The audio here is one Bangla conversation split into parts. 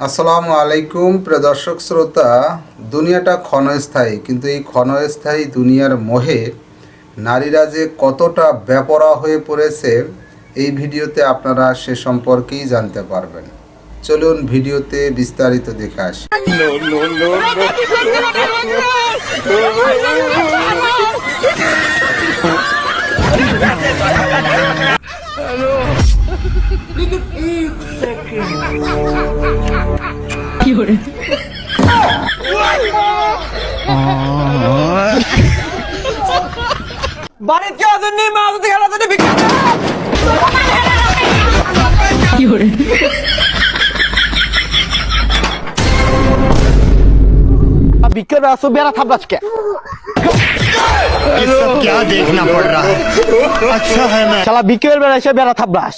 আসসালামু আলাইকুম প্রিয় দর্শক শ্রোতা। দুনিয়াটা ক্ষণস্থায়ী, কিন্তু এই ক্ষণস্থায়ী দুনিয়ার মোহে নারীরা যে কতটা বেপরোয়া হয়ে পড়েছে এই ভিডিওতে আপনারা সে সম্পর্কেই জানতে পারবেন। চলুন ভিডিওতে বিস্তারিত দেখে আসি। বাড়ির কেউ নেই, মা যদি খেলা যদি বিকেল আসো বেড়া থাপড়াস কে क्या देखना पड़ रहा है। अच्छा है मैं শালা বিকেল বেড়া এসে বেড়া থাপড়াস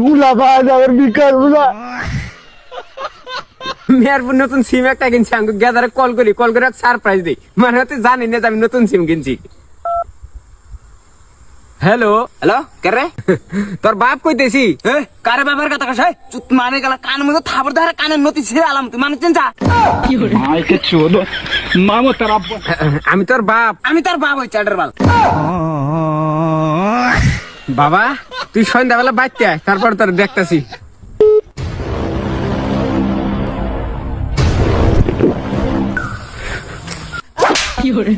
বুলা ভাই আমার বিকেল বুলা মেয়ারপুর নতুন সিম একটা কিনছি, আমি গ্যাদারে কল করে সারপ্রাইজ দিই, মানে তুই জানি না যে আমি নতুন সিম কিনছি। হ্যালো হ্যালো কে রে? তোর বাপ কইতেছি। কারে বাবার কথা কস? চুত মানে গেল কান মধ্যে থাবর ধরে কানের নতি ছে আলাম, তুই মানে চিন্তা মাইকে চোদ মামু তোর আব্বা। আমি তোর বাপ ওই চাটার বাল। বাবা তুই সন্ধ্যাবেলা বাইতে আয়, তারপর তোর দেখতাছি। কি হরে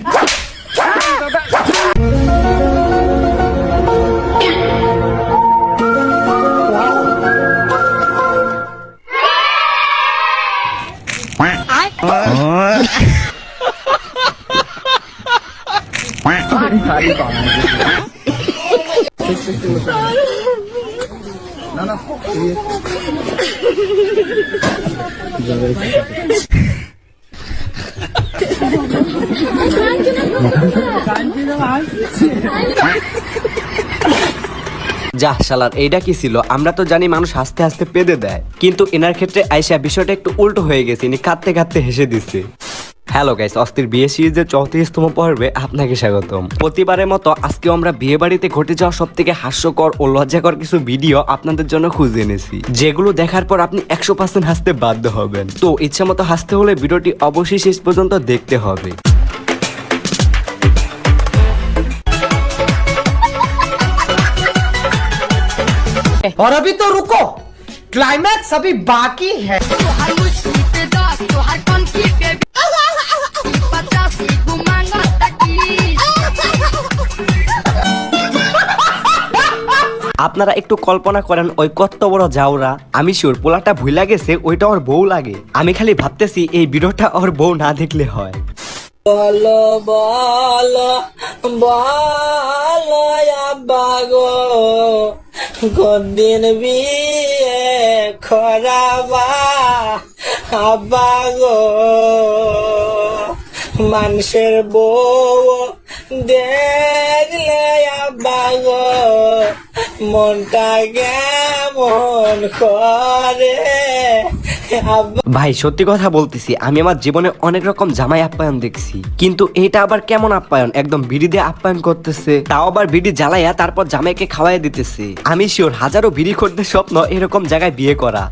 যা শালার এইটা কি ছিল? আমরা তো জানি মানুষ হাসতে হাসতে পেদে দেয়, কিন্তু এনার ক্ষেত্রে আইসা বিষয়টা একটু উল্টো হয়ে গেছে। ইনি কাঁদতে কাঁদতে হেসে দিচ্ছে। হ্যালো গাইস, অস্থির বিয়ে সিরিজের 34তম পর্বে আপনাকে স্বাগতম। প্রতিবারের মতো আজকেও আমরা বিয়ে বাড়িতে ঘটে যাওয়া সব থেকে হাস্যকর ও লজ্জাকর কিছু ভিডিও আপনাদের জন্য খুঁজে এনেছি, যেগুলো দেখার পর আপনি 100% হাসতে বাধ্য হবেন। তো ইচ্ছা মতো হাসতে হলে ভিডিওটি অবশ্যই শেষ পর্যন্ত দেখতে হবে। और अभी तो रुको, क्लाइमैक्स अभी बाकी है। আপনারা একটু কল্পনা করেন ওই কত বড় জাউরা। আমি শিওর পোলাটা ভুলা গেছে ওইটা ওর বউ লাগে। আমি খালি ভাবতেছি এই ভিডিওটা ওর বউ না দেখলে হয়। বলো বলো বলো আব্বা গো, কদিন বিয়ে খরাবা আব্বা গো, মানুষের বউ দেখলে আব্বা গো মনটা কেমন করে। ভাই সত্যি কথা বলতেছি, আমি আমার জীবনে অনেক রকম জামাই আপ্যায়ন দেখছি, কিন্তু এটা আবার কেমন আপ্যায়ন? একদম বিড়ি দিয়ে আপ্যায়ন করতেছে, তাও আবার বিড়ি জ্বালাইয়া তারপর জামাইকে খাওয়াই দিতেছে। আমি শিওর হাজারো বিড়ি করতে স্বপ্ন এরকম জায়গায় বিয়ে করা।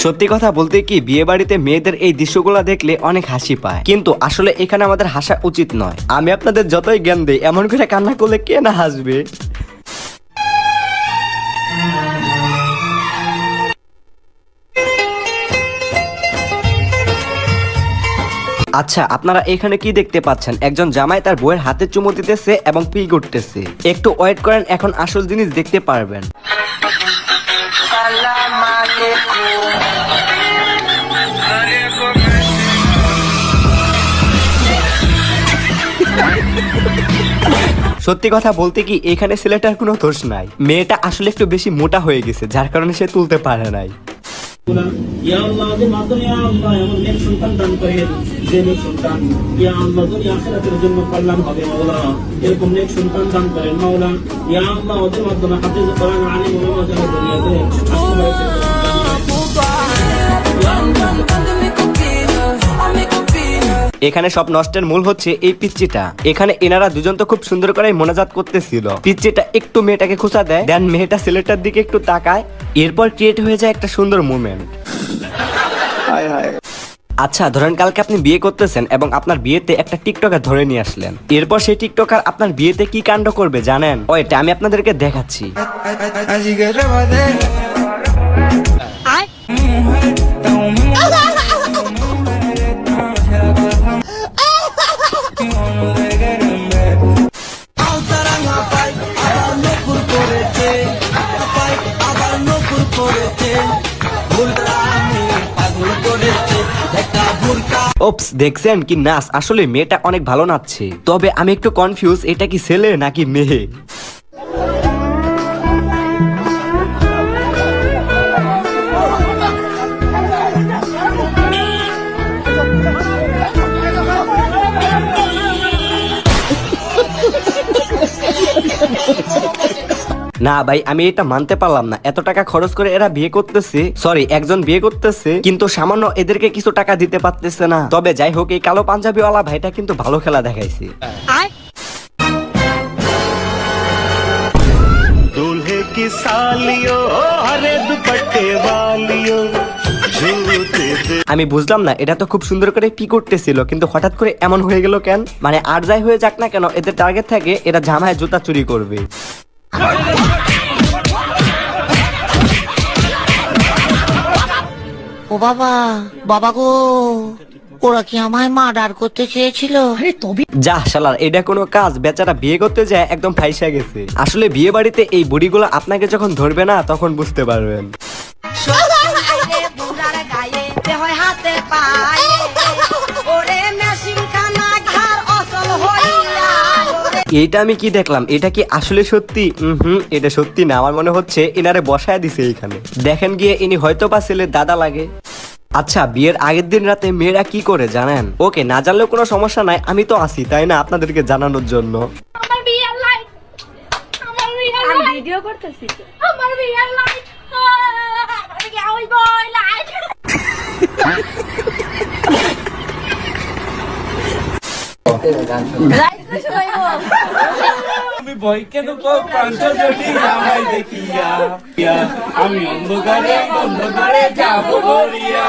সত্যি কথা বলতে কি, বিয়ে বাড়িতে মেয়েদের এই দৃশ্যগুলো দেখলে অনেক হাসি পায়, কিন্তু আসলে এখানে আমাদের হাসা উচিত নয়। আমি আপনাদের যতই জ্ঞান দিই, এমন করে কান্না করলে কে না হাসবে? আচ্ছা, আপনারা এখানে কি দেখতে পাচ্ছেন? একজন জামাই তার বউয়ের হাতে চুমু দিতেছে এবং পি করতেছে। একটু ওয়েট করেন, এখন আসল জিনিস দেখতে পারবেন। সত্যি কথা বলতে কি, এখানে ছেলেটার কোনো দোষ নাই। মেয়েটা আসলে একটু বেশি মোটা হয়ে গেছে, যার কারণে সে তুলতে পারে নাই। ইয়া আল্লাহ ওদের মাধ্যমে ইয়া আল্লাহ এমন নেক সন্তান দান করেন যে নেক সন্তান ইয়া আল্লাহ দুনিয়া আখিরাতের জন্য কল্যাণ হবে মাওলা। এরকম নেক সন্তান দান করেন মাওলা। ইয়া আল্লাহ ওদের মাধ্যমে হাফেজ কোরআন আলিম ওলামা যেন দুনিয়াতে এখানে সব নষ্টের মূল হচ্ছে এই পিচ্চিটা। এখানে এনারা দুজন তো খুব সুন্দর করে মোনাজাত করতেছিল, পিচ্চিটা একটু মেয়েটাকে খোঁচা দেয়, দেন মেয়েটা ছেলেটার দিকে একটু তাকায়, এরপর ক্রিয়েট হয়ে যায় একটা সুন্দর মুভমেন্ট। আচ্ছা ধরেন কালকে আপনি বিয়ে করতেছেন এবং আপনার বিয়েতে একটা টিকটকার ধরে নিয়ে আসলেন, এরপর সেই টিকটকার আপনার বিয়েতে কি কাণ্ড করবে জানেন? ওইটা আমি আপনাদেরকে দেখাচ্ছি। ওপস, দেখছেন কি নাচ? আসলে মেয়েটা অনেক ভালো নাচছে, তবে আমি একটু কনফিউজ, এটা কি ছেলে নাকি মেয়ে? না ভাই, আমি এটা মানতে পারলাম না। এত টাকা খরচ করে এরা বিয়ে করতেছে, সরি একজন বিয়ে করতেছে, কিন্তু সামান্য এদেরকে কিছু টাকা দিতে পারতেছে না। তবে যাই হোক, এই কালো পাঞ্জাবিওয়ালা ভাইটা কিন্তু ভালো খেলা দেখাইছে। दूल्हे की सालियो हरे दुपट्टे वालियो झूलते दे। আমি বুঝলাম না, এটা তো খুব সুন্দর করে পি করতেছিল, কিন্তু হঠাৎ করে এমন হয়ে গেল কেন? মানে আর যাই হয়ে যাক না কেন, এদের টার্গেট থাকে এরা জামায় জুতা চুরি করবে। ও বাবা, বাবা গো, ওরা কি আমায় মার্ডার করতে চেয়েছিল? যা শালার, এটা কোনো কাজ? বেচারা বিয়ে করতে যায় একদম ফাইসা গেছে। আসলে বিয়ে বাড়িতে এই বুড়িগুলো আপনাকে যখন ধরবে না তখন বুঝতে পারবেন। এটা আমি কি দেখলাম? এটা কি আসলে সত্যি? এটা সত্যি না, আমার মনে হচ্ছে এনারে বসায় দিছে এখানে। দেখেন গিয়ে, ইনি হয়তো বা ছেলের দাদা লাগে। আচ্ছা, বিয়ের আগের দিন রাতে মেয়েরা কি করে জানেন? ওকে, না জানলেও কোনো সমস্যা নাই, আমি তো আছি তাই না আপনাদেরকে জানানোর জন্য। ভিডিও করতেছি আমার বিয়ার লাইট ওই লাইট তুমি ভয় কেন প্রান্ত যদি আমায় দেখিয়া আমি অন্ধকারে অন্ধকারে যাব গড়িয়া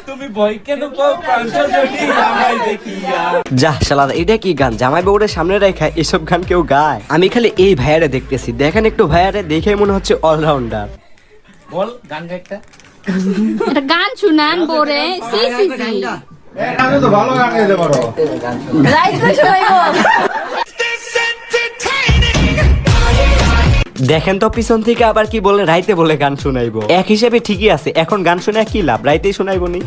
তুমি ভয় কেন প্রান্ত যদি আমায় দেখিয়া। যা শালা, এটা কি গান? জামাই বউরের সামনে রেখা এসব গান কেউ গায়? আমি খালি এই ভাইয়ারে দেখতেছি, দেখেন একটু ভাইয়ারে দেখে মনে হচ্ছে অলরাউন্ডার। বল গান গাইতে একটা গান শুনান বোরে সি সি সি আমি তো ভালো গান গাইতে পারো। রাইট শোনাইবো। দেখেন তো পিছন থেকে আবার কি বলে, রাইতে বলে গান শোনাইবো। এক হিসেবে ঠিকই আছে, এখন গান শুনে কি লাভ? রাইতেই শোনাইবো নি।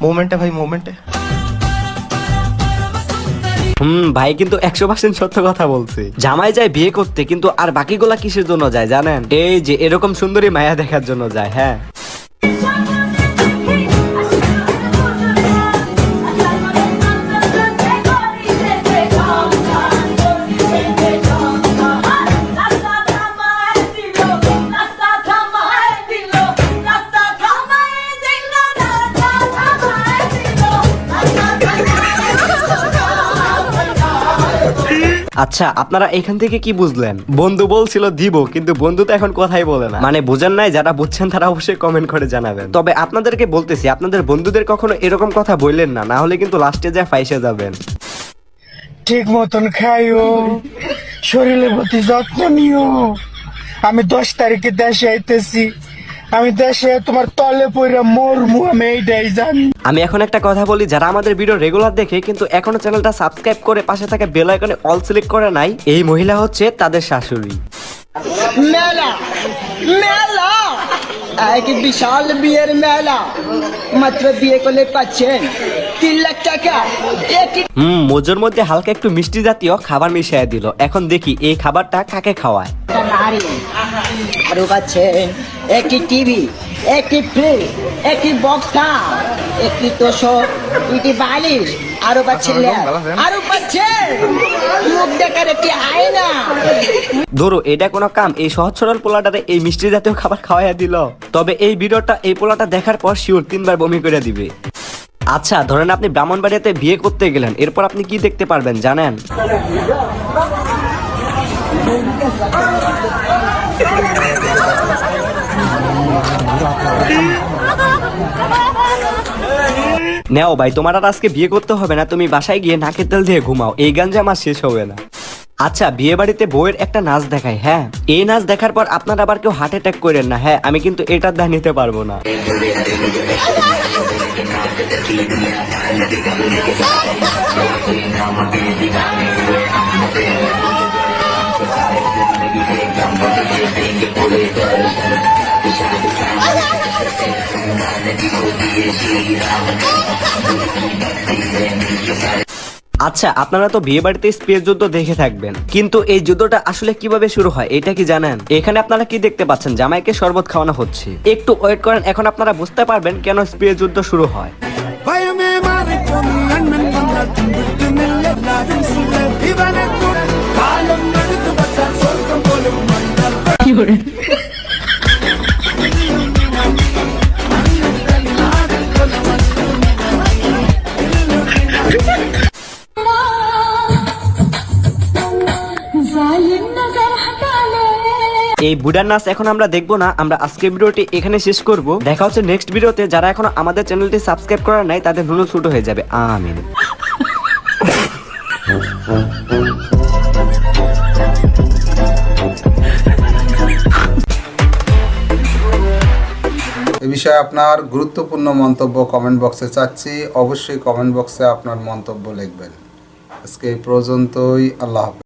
मोमेंट है भाई, मोमेंट है। ভাই কিন্তু 100% সত্য কথা বলছে। জামাই যায় বিয়ে করতে, কিন্তু আর বাকিগুলা কিসের জন্য যায় জানেন? এই যে এরকম সুন্দরী মায়া দেখার জন্য যায়। হ্যাঁ, আচ্ছা আপনারা এখান থেকে কি বুঝলেন? বন্ধু বলছিল দিব, কিন্তু বন্ধু তো এখন কথাই বলে না। মানে বুঝেন নাই? যারা বুঝছেন তারা অবশ্যই কমেন্ট করে জানাবেন। তবে আপনাদেরকে বলতেছি, আপনাদের বন্ধুদের কখনো এরকম কথা বললেন না, না হলে কিন্তু লাস্টে যায় ফাইসে যাবেন। ঠিক মতন খাইও, শরীরের প্রতি যত্ন নিও। আমি 10 তারিখে দেশে আইতেছি, আমি দেশে তোমার তলে পইরা মরমু, আমি এইটাই জানি। আমি এখন একটা কথা বলি, যারা আমাদের ভিডিও রেগুলার দেখে কিন্তু এখনো চ্যানেলটা সাবস্ক্রাইব করে পাশে থাকা বেল আইকনে অল সিলেক্ট করে নাই, এই মহিলা হচ্ছে তাদের শাশুড়ি। মেলা মেলা এক বিশাল বিয়ের মেলা মাত্র বিয়ে করলে পাচ্ছেন 3 লাখ টাকা মোজোর মধ্যে হালকা একটু মিষ্টি জাতীয় খাবার মিশিয়ে দিল। এখন দেখি এই খাবারটা কাকে খাওয়ায়। নারী আরো পাচ্ছেন একটি টিভি, একটি ফ্রিজ, একটি বক্স খাম, একটি তোষক, 2টি বালিশ, আরো পাচ্ছেন ল্যাব, আরো পাচ্ছেন মুখ দেখার একটি আয়না। ধরো এটা কোনো কাম এই সহজ সরল পোলাটারে এই মিষ্টি জাতীয় খাবার খাওয়াইয়া দিল। তবে এই ভিডিওটা এই পোলাটা দেখার পর শিওর 3 বার বমি করে দিবে। আচ্ছা ধরেন আপনি ব্রাহ্মণবাড়িয়াতে বিয়ে করতে গেলেন, এরপর আপনি কি দেখতে পারবেন জানেন? নেও ভাই, তোমার আর আজকে বিয়ে করতে হবে না, তুমি বাসায় গিয়ে নাকের তেল দিয়ে ঘুমাও, এই গাঞ্জা আমার শেষ হবে না। আচ্ছা বিয়ে বাড়িতে বউয়ের একটা নাচ দেখায়, হ্যাঁ এই নাচ দেখার পর আপনার আবার কেউ হার্ট অ্যাটাক করেন না। হ্যাঁ আমি কিন্তু এটার দায় নিতে পারবো না। আচ্ছা আপনারা তো বিয়ে বাড়িতে স্পেস যুদ্ধ দেখে থাকবেন, কিন্তু এই যুদ্ধটা আসলে কিভাবে শুরু হয় এটা কি জানেন? এখানে আপনারা কি দেখতে পাচ্ছেন? জামাইকে শরবত খাওয়ানো হচ্ছে। একটু ওয়েট করেন, এখন আপনারা বুঝতে পারবেন কেন স্পেস যুদ্ধ শুরু হয়। এই বুড়ার নাচ এখন আমরা দেখবো না, আমরা আজকের ভিডিওটি এখানে শেষ করব। দেখা হচ্ছে নেক্সট ভিডিওতে। যারা এখনো আমাদের চ্যানেলটি সাবস্ক্রাইব করার নাই তাদের নুনু ছোট হয়ে যাবে। আমিন। এ বিষয়ে আপনার গুরুত্বপূর্ণ মন্তব্য কমেন্ট বক্সে চাচ্ছি। অবশ্যই কমেন্ট বক্সে আপনার মন্তব্য লিখবেন। আজকে এই পর্যন্তই। আল্লাহ হাফেজ।